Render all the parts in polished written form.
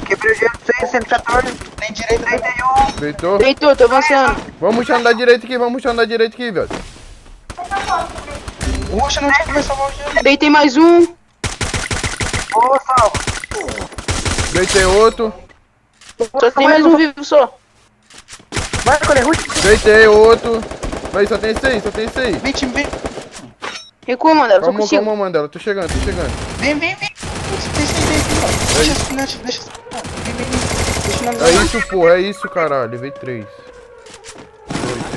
Quebrei o gelo, 114. Nem direito, 31. Deitou? Deitou, tô avançando. Vamos puxando da direita aqui, velho. Ruxa, não tinha salvar o gelo. Deitei mais um. Boa, salva. Deitei outro. Só tem mais um vivo só. Vai, colher, ruxa. Deitei outro. Vai, só tem esse aí. Vem, time, vem. Recua, Mandela, tô contigo. Calma, Mandela. Tô chegando. Vem. Deixa esse finante, deixa esse finalizar. É isso, pô. É isso, caralho. Levei 3.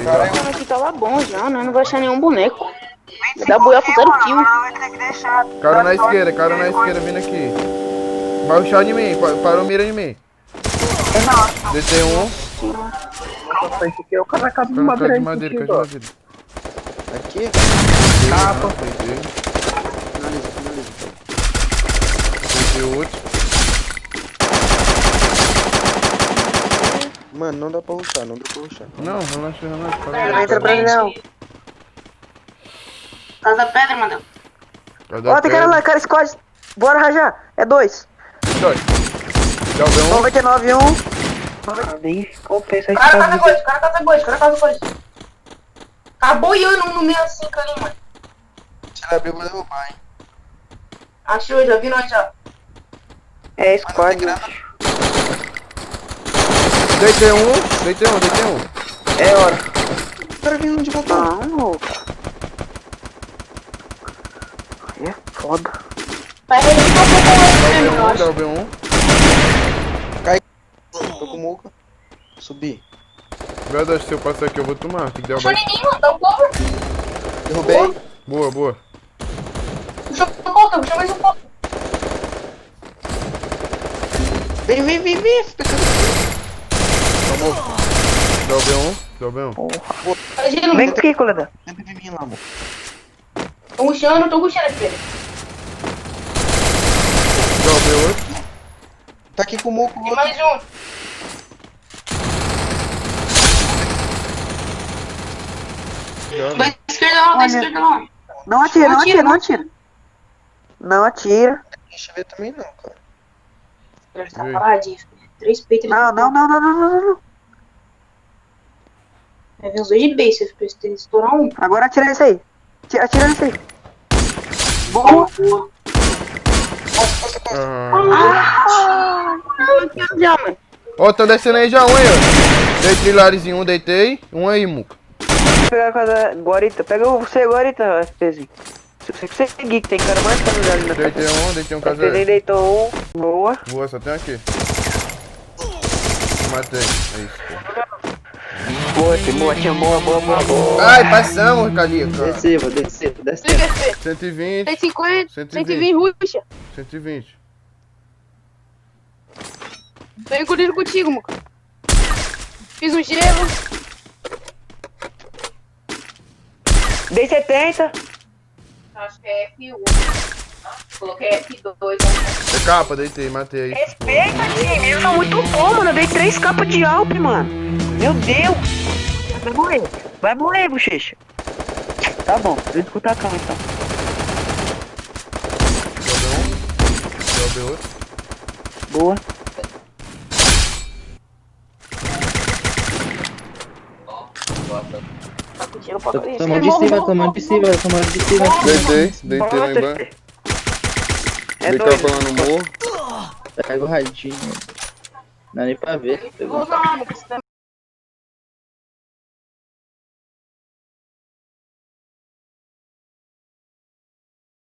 Caralho, Mano, aqui tava bom já, né? Não vai achar nenhum boneco. Vai dar boiar pro 0 kill. vai ter que deixar. Cara na esquerda vindo aqui. Vai rushar de mim. Parou mira em mim. Deitei um. Nossa, esse aqui é o cara na casa de Cara madeira. de madeira. Aqui? Capa. Deitei outro. Mano, não dá pra rushar. Não, relaxa. Não entra pra ele, não. Casa pedra, Mandela. Ó, tem cara lá, cara squad. Bora rajar. É 2. Dói. Já deu um. 99, 1. Nem compensa esse Cara casa coisa. Tá boiando um no meio assim, ali, mano. Se ele abrir, eu vou derrubar, hein. Achou, já vi nós já. É squad. Deitei um. É hora. O cara vindo de volta. Não, aí é foda. Vai resolver Dá o B1. Tô com muca. Subi. Verdade, se eu passar aqui eu vou tomar. Tem que derrubar. ninguém, mano, dá um cover. Derrubei. Boa. Puxa mais um pouco. Vem. Tomou. Dá o B1. Vem aqui, colega. Vem lá, amor. Tô rushando, filho. Dá o B8. Tá aqui com o muco. Tem mais um. Da esquerda não. Não atira. Não atira. Deixa eu ver também não, cara. Já tá paradinho, filho. 3 peitos. Não. Vai vir os dois de base, pra eles terem estourar um. Agora atira esse aí. Atira nesse aí. Boa. Já, mano. Ó, tá descendo aí já um aí, ó. Dei trilares em um, deitei. Um aí, muca. Vou pegar a casa guarita. Pega você guarita, FPzinho. Se você seguir, que tem cara mais casa ali na Deitei um FPzinho caseiro. deitou um. Boa. Boa, só tem aqui. Matei. É isso, pô. Boa. Ai, passamos, Calica. Desce. 120. 150, 120. 120 ruxa. 120. Tô engolindo contigo, Muca. Fiz um gelo. Dei 70. Acho que é F1. Coloquei F2. É capa, deitei, matei. Respeita, time. Eu sou muito bom, mano. Eu dei 3 capas de Alp, mano. Meu Deus. Vai morrer, bochecha. Tá bom, eu escutar a cama então. Dá o B8. Boa. Tomando de cima. Deitei lá embaixo. Dei capa lá no morro. Pega o radinho. Não dá nem pra ver. Vou usar uma, Muca.